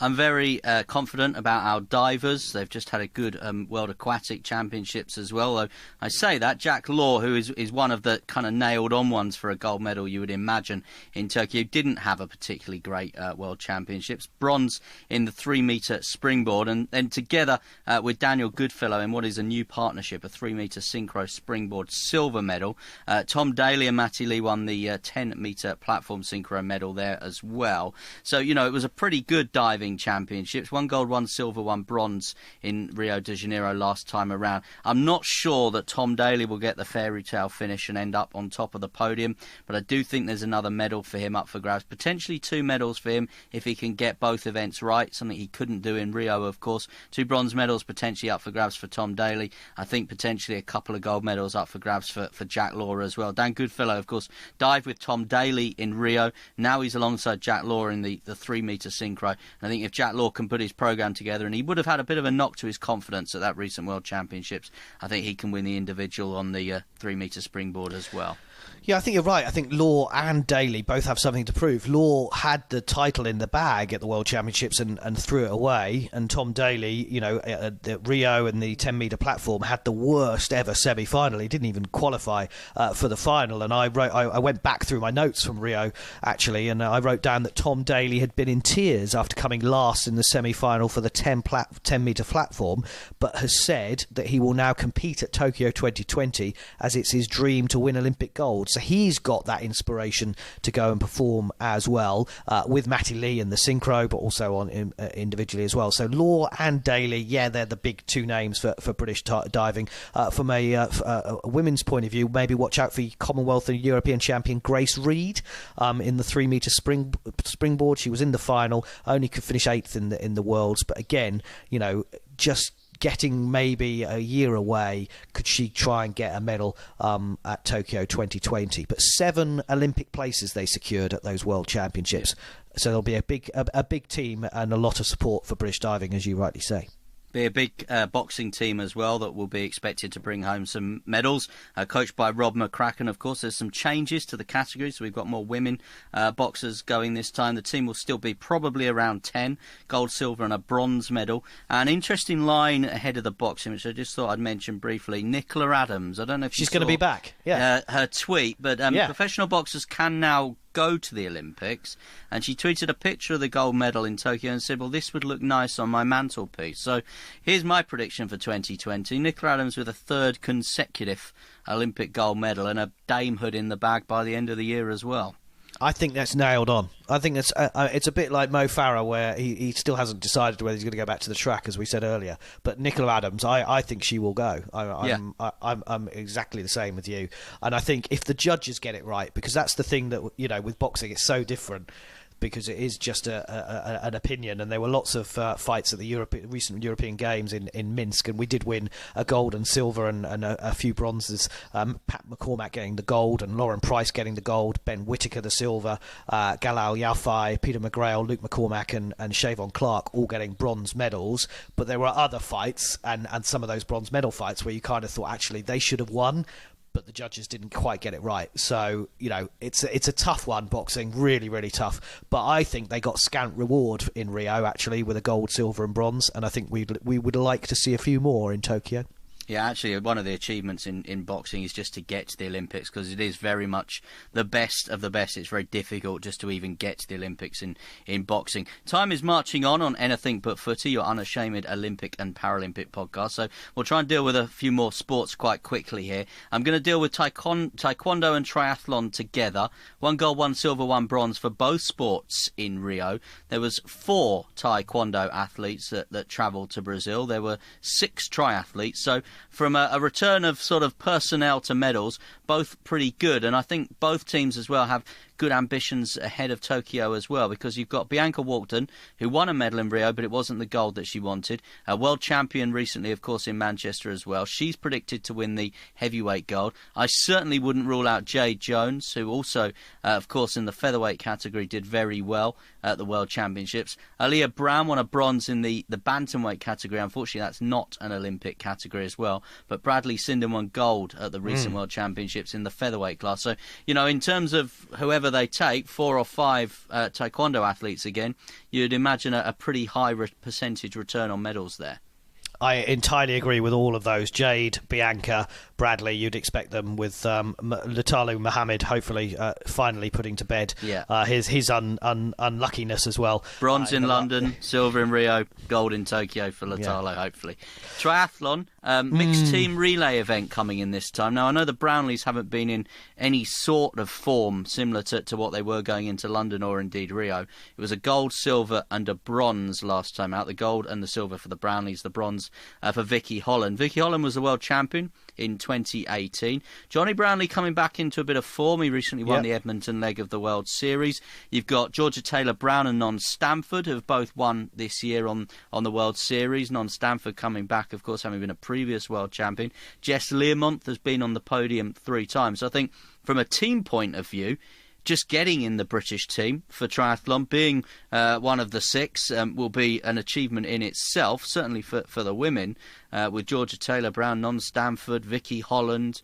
I'm very confident about our divers. They've just had a good World Aquatic Championships as well. Though I say that, Jack Law, who is one of the kind of nailed-on ones for a gold medal you would imagine in Tokyo, didn't have a particularly great World Championships. Bronze in the 3-metre springboard, and then together with Daniel Goodfellow in what is a new partnership, a 3-metre synchro springboard silver medal. Tom Daly and Matty Lee won the 10-metre platform synchro medal there as well. So, it was a pretty good diving championships. 1 gold, 1 silver, 1 bronze in Rio de Janeiro last time around. I'm not sure that Tom Daly will get the fairy tale finish and end up on top of the podium, but I do think there's another medal for him up for grabs. Potentially 2 medals for him if he can get both events right, something he couldn't do in Rio, of course. 2 bronze medals potentially up for grabs for Tom Daly. I think potentially a couple of gold medals up for grabs for Jack Law as well. Dan Goodfellow, of course, dived with Tom Daly in Rio. Now he's alongside Jack Law in the 3-metre synchro. And I think think if Jack Law can put his programme together, and he would have had a bit of a knock to his confidence at that recent World Championships, I think he can win the individual on the 3-metre springboard as well. Yeah, I think you're right. I think Law and Daly both have something to prove. Law had the title in the bag at the World Championships and threw it away. And Tom Daly, at Rio and the 10-metre platform, had the worst ever semi-final. He didn't even qualify for the final. And I went back through my notes from Rio, actually, and I wrote down that Tom Daly had been in tears after coming last in the semi-final for the 10-metre platform, but has said that he will now compete at Tokyo 2020 as it's his dream to win Olympic gold. So he's got that inspiration to go and perform as well, with Matty Lee in the synchro, but also on individually as well. So Law and Daly, yeah, they're the big two names for British diving. From a women's point of view, maybe watch out for Commonwealth and European champion Grace Reed in the 3-metre springboard. She was in the final, only could finish 8th in the Worlds, but again, just getting maybe a year away, could she try and get a medal at Tokyo 2020? But 7 Olympic places they secured at those World Championships. So there'll be a big team and a lot of support for British diving, as you rightly say. Be a big boxing team as well that will be expected to bring home some medals, coached by Rob McCracken. Of course, there's some changes to the categories, so we've got more women boxers going this time. The team will still be probably around 10, gold, silver and a bronze medal. An interesting line ahead of the boxing, which I just thought I'd mention briefly. Nicola Adams, I don't know if she's going to be back, her tweet, but professional boxers can now go to the Olympics, and she tweeted a picture of the gold medal in Tokyo and said, well, this would look nice on my mantelpiece. So here's my prediction for 2020. Nicola Adams with a 3rd consecutive Olympic gold medal and a damehood in the bag by the end of the year as well. I think that's nailed on. I think that's it's a bit like Mo Farah, where he still hasn't decided whether he's going to go back to the track, as we said earlier. But Nicola Adams, I think she will go. I'm exactly the same with you. And I think if the judges get it right, because that's the thing that, with boxing, it's so different, because it is just an opinion, and there were lots of fights at the recent European Games in Minsk, and we did win a gold and silver and a few bronzes. Pat McCormack getting the gold, and Lauren Price getting the gold, Ben Whittaker the silver, Galal Yafai, Peter McGrail, Luke McCormack and Siobhan Clark all getting bronze medals. But there were other fights, and some of those bronze medal fights where you kind of thought actually they should have won, but the judges didn't quite get it right. So, it's a tough one, boxing, really, really tough. But I think they got scant reward in Rio, actually, with a gold, silver and bronze, and I think we would like to see a few more in Tokyo. Yeah, actually, one of the achievements in boxing is just to get to the Olympics, because it is very much the best of the best. It's very difficult just to even get to the Olympics in boxing. Time is marching on Anything But Footy, your unashamed Olympic and Paralympic podcast. So we'll try and deal with a few more sports quite quickly here. I'm going to deal with taekwondo and triathlon together. 1 gold, 1 silver, 1 bronze for both sports in Rio. There was 4 taekwondo athletes that travelled to Brazil. There were 6 triathletes. So from a return of sort of personnel to medals, both pretty good. And I think both teams as well have good ambitions ahead of Tokyo as well, because you've got Bianca Walkden, who won a medal in Rio, but it wasn't the gold that she wanted. A world champion recently, of course, in Manchester as well. She's predicted to win the heavyweight gold. I certainly wouldn't rule out Jade Jones, who also, of course, in the featherweight category did very well at the World Championships. Aaliyah Brown won a bronze in the bantamweight category. Unfortunately, that's not an Olympic category as well. But Bradley Sinden won gold at the recent World Championships in the featherweight class. So, in terms of whoever they take, 4 or 5 taekwondo athletes again, you'd imagine a pretty high percentage return on medals there. I entirely agree with all of those. Jade, Bianca, Bradley, you'd expect them, with Latalu Mohammed hopefully finally putting to bed his unluckiness as well. Bronze in London, silver in Rio, gold in Tokyo for Latalo, hopefully. Triathlon, mixed team relay event coming in this time. Now, I know the Brownlees haven't been in any sort of form similar to what they were going into London or indeed Rio. It was a gold, silver and a bronze last time out. The gold and the silver for the Brownlees, the bronze for Vicky Holland. Vicky Holland was the world champion in 2018. Johnny Brownlee coming back into a bit of form. He recently won the Edmonton leg of the World Series. You've got Georgia Taylor-Brown and Non Stamford, who have both won this year on the World Series. Non Stamford coming back, of course, having been a previous world champion. Jess Learmonth has been on the podium 3 times. So I think from a team point of view, just getting in the British team for triathlon, being one of the 6, will be an achievement in itself, certainly for the women, with Georgia Taylor-Brown, non-Stamford, Vicky Holland.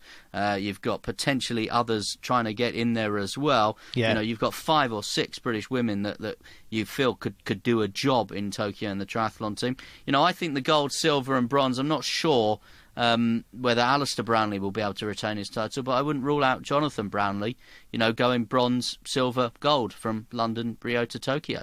You've got potentially others trying to get in there as well. Yeah. You know, you've got 5 or 6 British women that you feel could do a job in Tokyo in the triathlon team. You know, I think the gold, silver and bronze, I'm not sure whether Alistair Brownlee will be able to retain his title, but I wouldn't rule out Jonathan Brownlee, you know, going bronze, silver, gold from London, Rio to Tokyo.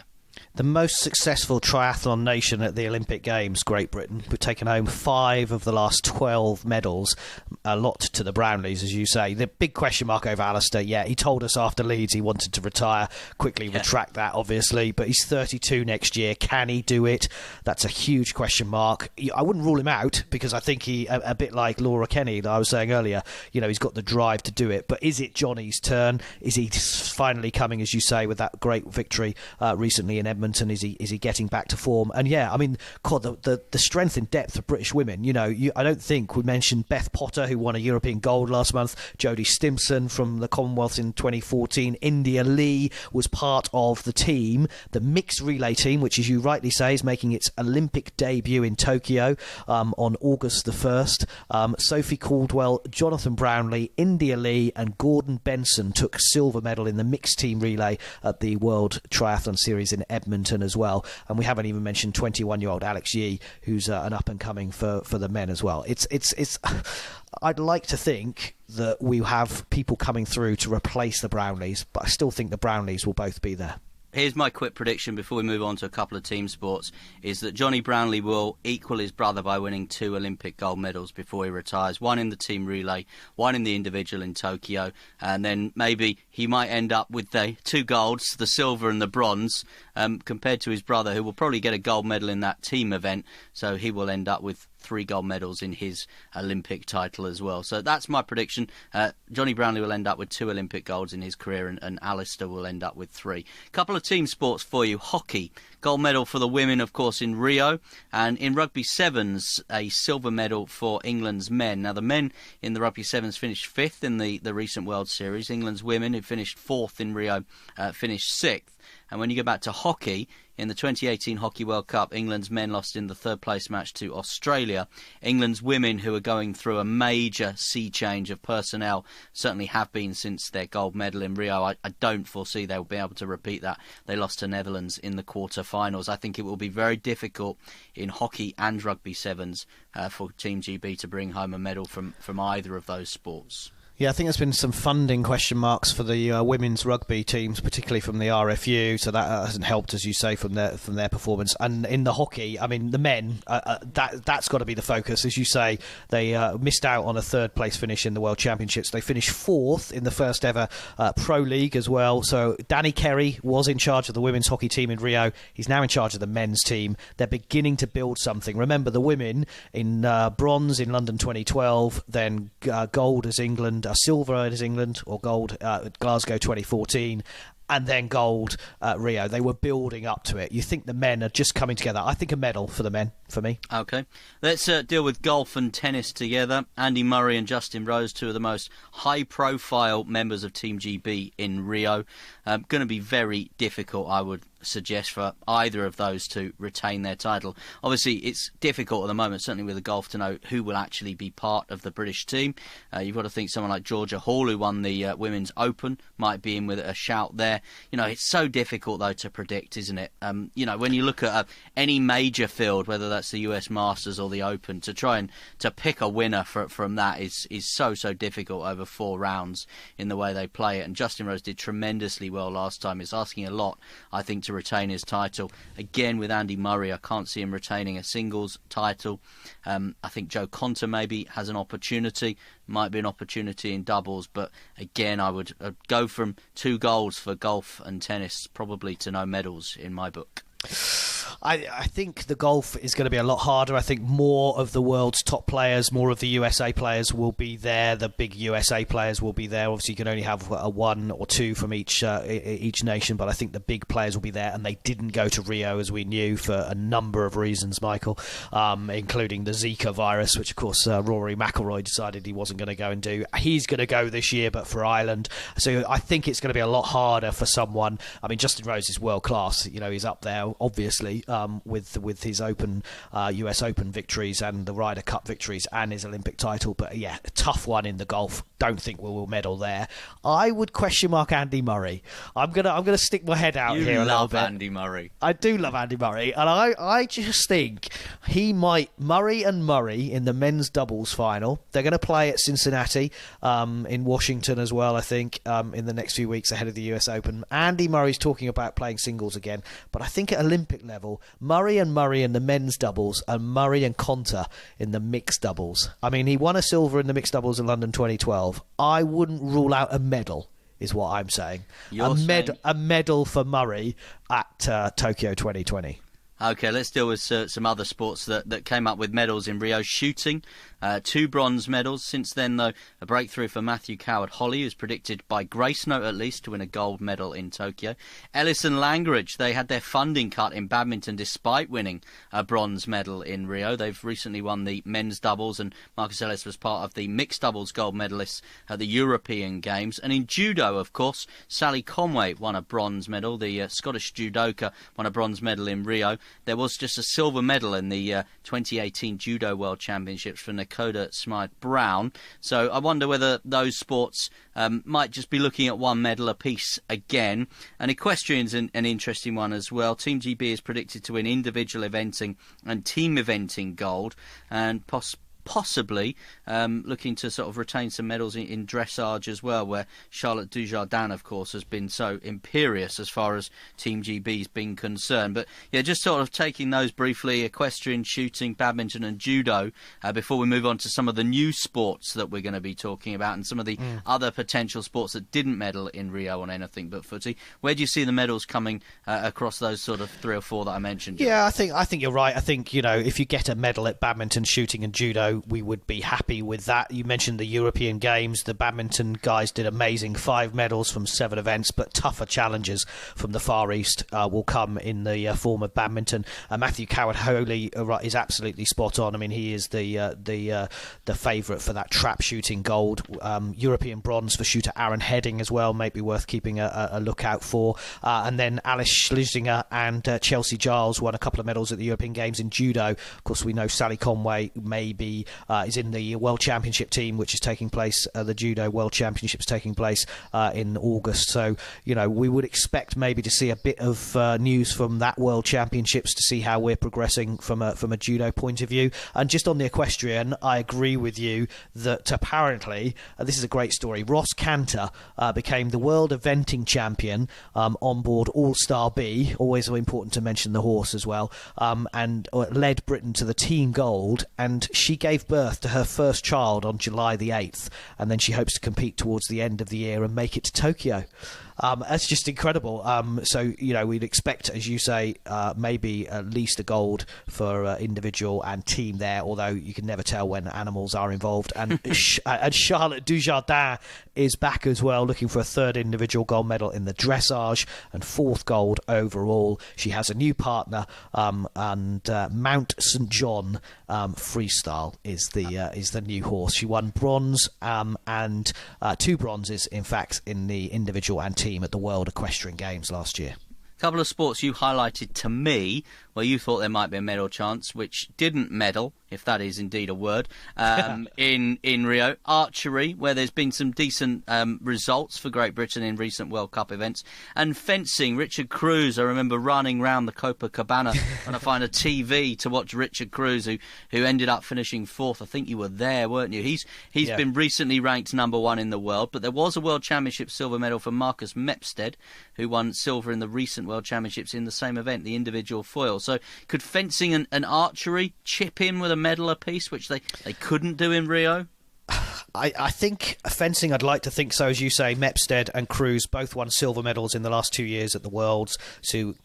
The most successful triathlon nation at the Olympic Games, Great Britain. We've taken home 5 of the last 12 medals, a lot to the Brownlees, as you say. The big question mark over Alistair, he told us after Leeds he wanted to retire, quickly retract that, obviously, but he's 32 next year. Can he do it? That's a huge question mark. I wouldn't rule him out, because I think he, a bit like Laura Kenny that I was saying earlier, you know, he's got the drive to do it, but is it Johnny's turn? Is he finally coming, as you say, with that great victory recently in Edmonton? Is he getting back to form? And I mean, God, the strength and depth of British women. You know, I don't think we mentioned Beth Potter, who won a European gold last month. Jodie Stimpson from the Commonwealth in 2014. India Lee was part of the team, the mixed relay team, which, as you rightly say, is making its Olympic debut in Tokyo on August the 1st. Sophie Caldwell, Jonathan Brownlee, India Lee and Gordon Benson took silver medal in the mixed team relay at the World Triathlon Series in Edmonton as well. And we haven't even mentioned 21-year-old Alex Yee, who's an up-and-coming for the men as well. It's I'd like to think that we have people coming through to replace the Brownlees, but I still think the Brownlees will both be there. Here's my quick prediction before we move on to a couple of team sports, is that Johnny Brownlee will equal his brother by winning 2 Olympic gold medals before he retires, 1 in the team relay, 1 in the individual in Tokyo, and then maybe he might end up with the 2 golds, the silver and the bronze, compared to his brother, who will probably get a gold medal in that team event, so he will end up with 3 gold medals in his Olympic title as well. So that's my prediction. Johnny Brownlee will end up with 2 Olympic golds in his career, and Alistair will end up with 3. Couple of team sports for you. Hockey. Gold medal for the women, of course, in Rio. And in rugby sevens, a silver medal for England's men. Now, the men in the rugby sevens finished 5th in the recent World Series. England's women, who finished 4th in Rio, finished 6th. And when you go back to hockey, in the 2018 Hockey World Cup, England's men lost in the 3rd place match to Australia. England's women, who are going through a major sea change of personnel, certainly have been since their gold medal in Rio. I don't foresee they'll be able to repeat that. They lost to Netherlands in the quarter-finals. I think it will be very difficult in hockey and rugby sevens for Team GB to bring home a medal from either of those sports. Yeah, I think there's been some funding question marks for the women's rugby teams, particularly from the RFU, so that hasn't helped, as you say, from their performance. And in the hockey, I mean, the men, that's got to be the focus. As you say, they missed out on a 3rd place finish in the World Championships. They finished 4th in the first ever Pro League as well. So Danny Kerry was in charge of the women's hockey team in Rio. He's now in charge of the men's team. They're beginning to build something. Remember, the women in bronze in London 2012, then gold as England, silver as England, or gold at Glasgow 2014, and then gold at Rio. They were building up to it. You think the men are just coming together. I think a medal for the men, for me. OK. Let's deal with golf and tennis together. Andy Murray and Justin Rose, 2 of the most high-profile members of Team GB in Rio. Going to be very difficult, I would suggest, for either of those to retain their title. Obviously, it's difficult at the moment, certainly with the golf, to know who will actually be part of the British team. You've got to think someone like Georgia Hall, who won the Women's Open, might be in with a shout there. You know, it's so difficult, though, to predict, isn't it? You know, when you look at any major field, whether that's the US Masters or the Open, to try and to pick a winner from that is so difficult over 4 rounds in the way they play it. And Justin Rose did tremendously well last time. It's asking a lot, I think, to retain his title. Again, with Andy Murray, I can't see him retaining a singles title. I think Joe Conter maybe has an opportunity, might be an opportunity in doubles, but again, I would go from 2 golds for golf and tennis, probably, to no medals in my book. I think the golf is going to be a lot harder. I think more of the world's top players, more of the USA players will be there. The big USA players will be there. Obviously, you can only have one or two from each nation, but I think the big players will be there. And they didn't go to Rio, as we knew, for a number of reasons, Michael, including the Zika virus, which, of course, Rory McIlroy decided he wasn't going to go and do. He's going to go this year, but for Ireland. So I think it's going to be a lot harder for someone. I mean, Justin Rose is world class. You know, he's up there, obviously, with his US Open victories and the Ryder Cup victories and his Olympic title. But yeah, a tough one in the golf. Don't think we will medal there. I would question mark Andy Murray. I'm gonna stick my head out here a little bit. You love Andy Murray. I do love Andy Murray, and I just think he might Murray in the men's doubles final. They're going to play at Cincinnati, in Washington as well. I think in the next few weeks ahead of the US Open. Andy Murray's talking about playing singles again, but I think at Olympic level, Murray in the men's doubles and Murray and Konta in the mixed doubles. I mean, he won a silver in the mixed doubles in London 2012. I wouldn't rule out a medal, is what I'm saying. A medal for Murray at Tokyo 2020. OK, let's deal with some other sports that came up with medals in Rio. Shooting, 2 bronze medals. Since then, though, a breakthrough for Matthew Coward-Holly, who's predicted by Grace Note at least to win a gold medal in Tokyo. Ellis and Langridge, they had their funding cut in badminton despite winning a bronze medal in Rio. They've recently won the men's doubles, and Marcus Ellis was part of the mixed doubles gold medalists at the European Games. And in judo, of course, Sally Conway won a bronze medal. The Scottish judoka won a bronze medal in Rio. There was just a silver medal in the 2018 Judo World Championships for Nakoda Smythe-Brown. So I wonder whether those sports might just be looking at one medal apiece again. And equestrian's an interesting one as well. Team GB is predicted to win individual eventing and team eventing gold, and possibly looking to sort of retain some medals in dressage as well, where Charlotte Dujardin, of course, has been so imperious as far as Team GB's been concerned. But yeah, just sort of taking those briefly: equestrian, shooting, badminton and judo, before we move on to some of the new sports that we're going to be talking about and some of the other potential sports that didn't medal in Rio on anything but footy. Where do you see the medals coming across those sort of 3 or 4 that I mentioned? Yeah, I think you're right. I think, you know, if you get a medal at badminton, shooting and judo, we would be happy with that. You mentioned the European Games. The badminton guys did amazing, 5 medals from 7 events, but tougher challenges from the Far East will come in the form of badminton. Matthew Coward-Holey is absolutely spot on. I mean, he is the favourite for that trap shooting gold. European bronze for shooter Aaron Heading as well, may be worth keeping a lookout for. And then Alice Schlesinger and Chelsea Giles won a couple of medals at the European Games in judo. Of course, we know Sally Conway is in the World Championship team, which is taking place, the Judo World Championships taking place in August. So, you know, we would expect maybe to see a bit of news from that World Championships to see how we're progressing from a judo point of view. And just on the equestrian, I agree with you that apparently, this is a great story, Ross Cantor became the world eventing champion on board All-Star B, always important to mention the horse as well, and led Britain to the team gold, and she gave birth to her first child on July the 8th, and then she hopes to compete towards the end of the year and make it to Tokyo. That's just incredible. So, you know, we'd expect, as you say, maybe at least a gold for individual and team there, although you can never tell when animals are involved. And, and Charlotte Dujardin is back as well, looking for a 3rd individual gold medal in the dressage and 4th gold overall. She has a new partner, and Mount St John Freestyle is the new horse. She won bronze and 2 bronzes, in fact, in the individual and team at the World Equestrian Games last year. A couple of sports you highlighted to me where you thought there might be a medal chance, which didn't medal, if that is indeed a word, in Rio. Archery, where there's been some decent results for Great Britain in recent World Cup events. And fencing, Richard Cruz, I remember running round the Copacabana trying to find a TV to watch Richard Cruz, who ended up finishing 4th. I think you were there, weren't you? He's been recently ranked #1 in the world, but there was a World Championship silver medal for Marcus Mepstead, who won silver in the recent World Championships in the same event, the individual foil. So could fencing and archery chip in with a medal apiece, which they couldn't do in Rio? I think fencing, I'd like to think so. As you say, Mepstead and Cruz both won silver medals in the last 2 years at the Worlds, so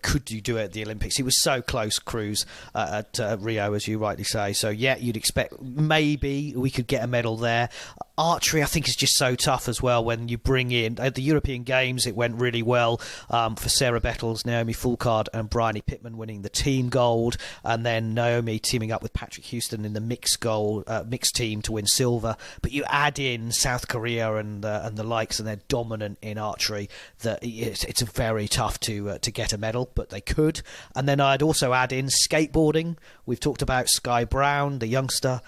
could you do it at the Olympics? He was so close, Cruz, at Rio, as you rightly say. So, yeah, you'd expect maybe we could get a medal there. Archery, I think, is just so tough as well when you bring in... At the European Games, it went really well for Sarah Bettles, Naomi Fulcard and Bryony Pittman winning the team gold, and then Naomi teaming up with Patrick Houston in the mixed team to win silver. But you add in South Korea and the likes, and they're dominant in archery, that it's very tough to get a medal, but they could. And then I'd also add in skateboarding. We've talked about Sky Brown, the youngster,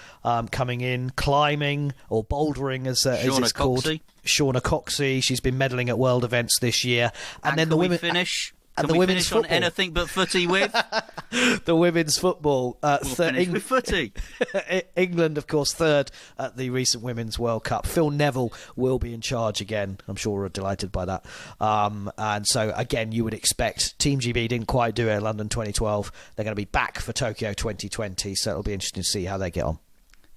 coming in, climbing or bouldering as it's called. Shauna Coxey. She's been medaling at world events this year. And then the women finish. And Can the we women's finish football. on anything but footy with? The women's football. We'll finish with footy. England, of course, third at the recent Women's World Cup. Phil Neville will be in charge again. I'm sure we're delighted by that. And so, again, you would expect Team GB didn't quite do it at London 2012. They're going to be back for Tokyo 2020, so it'll be interesting to see how they get on.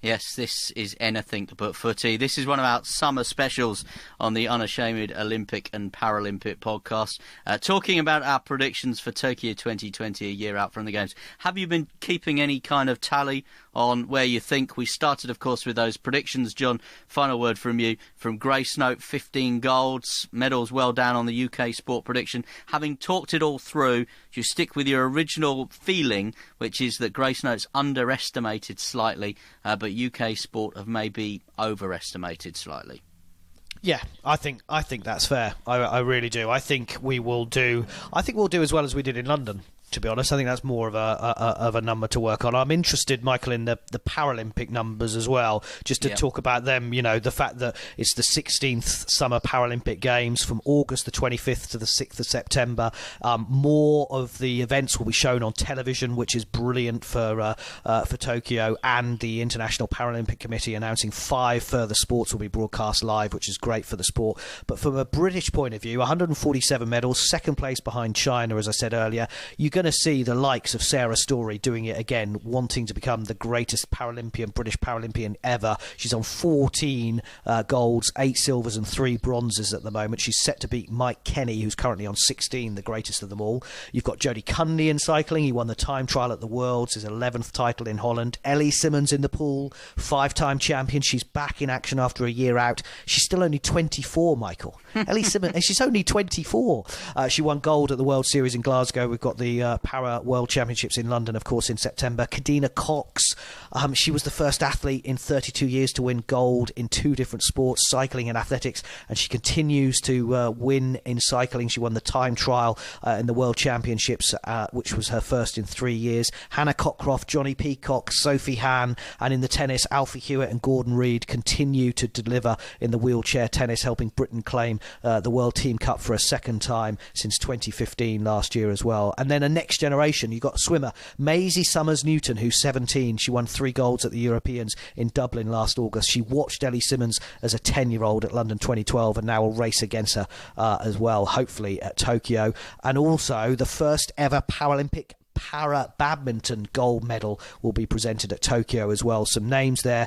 Yes, this is anything but footy. This is one of our summer specials on the Unashamed Olympic and Paralympic podcast, talking about our predictions for Tokyo 2020, a year out from the Games. Have you been keeping any kind of tally on where you think? We started, of course, with those predictions. John, final word from you. From Grace Note, 15 golds, medals well down on the UK sport prediction. Having talked it all through, do you stick with your original feeling, which is that Grace Note's underestimated slightly, but UK sport have maybe overestimated slightly? Yeah, I think that's fair. I really do. I think we'll do as well as we did in London. To be honest, I think that's more of a number to work on. I'm interested, Michael, in the Paralympic numbers as well, just to talk about them. The fact that it's the 16th Summer Paralympic Games from August the 25th to the 6th of September. More of the events will be shown on television, which is brilliant for Tokyo, and the International Paralympic Committee announcing 5 further sports will be broadcast live, which is great for the sport. But from a British point of view, 147 medals, second place behind China, as I said earlier. You're going to see the likes of Sarah Storey doing it again, wanting to become the greatest British Paralympian ever. She's on 14 golds, 8 silvers and 3 bronzes at the moment. She's set to beat Mike Kenny, who's currently on 16, the greatest of them all. You've got Jodie Cunley in cycling. He won the time trial at the Worlds, his 11th title in Holland. Ellie Simmons in the pool, 5-time champion. She's back in action after a year out. She's still only 24, Michael. Ellie Simmons, she's only 24. She won gold at the World Series in Glasgow. We've got the Para World Championships in London, of course, in September. Kadina Cox, she was the first athlete in 32 years to win gold in 2 different sports, cycling and athletics, and she continues to win in cycling. She won the time trial in the World Championships, which was her first in 3 years. Hannah Cockcroft, Johnny Peacock, Sophie Hann, and in the tennis, Alfie Hewitt and Gordon Reid continue to deliver in the wheelchair tennis, helping Britain claim the World Team Cup for a second time since 2015 last year as well. And then a next generation, you've got a swimmer, Maisie Summers-Newton, who's 17. She won 3 golds at the Europeans in Dublin last August. She watched Ellie Simmons as a 10-year-old at London 2012 and now will race against her as well, hopefully at Tokyo. And also the first ever Paralympic para-badminton gold medal will be presented at Tokyo as well. Some names there.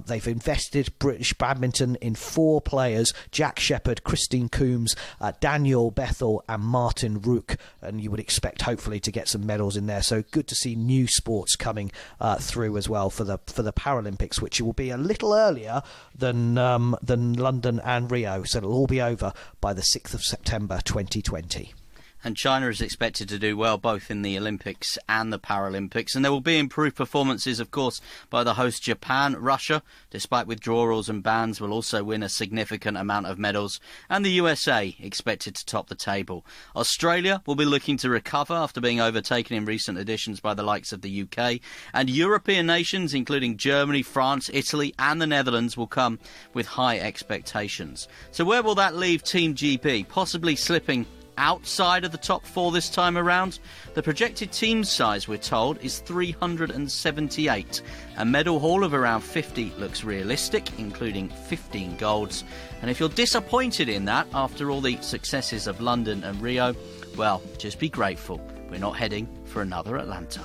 They've invested British badminton in 4 players: Jack Shepherd, Christine Coombs, Daniel Bethel and Martin Rook, and you would expect hopefully to get some medals in there. So good to see new sports coming through as well for the Paralympics, which will be a little earlier than London and Rio, so it'll all be over by the 6th of September 2020. And China is expected to do well both in the Olympics and the Paralympics. And there will be improved performances, of course, by the host Japan. Russia, despite withdrawals and bans, will also win a significant amount of medals. And the USA expected to top the table. Australia will be looking to recover after being overtaken in recent editions by the likes of the UK. And European nations, including Germany, France, Italy and the Netherlands, will come with high expectations. So where will that leave Team GB? Possibly slipping outside of the top 4 this time around. The projected team size, we're told, is 378. A medal haul of around 50 looks realistic, including 15 golds. And if you're disappointed in that after all the successes of London and Rio, well, just be grateful. We're not heading for another Atlanta.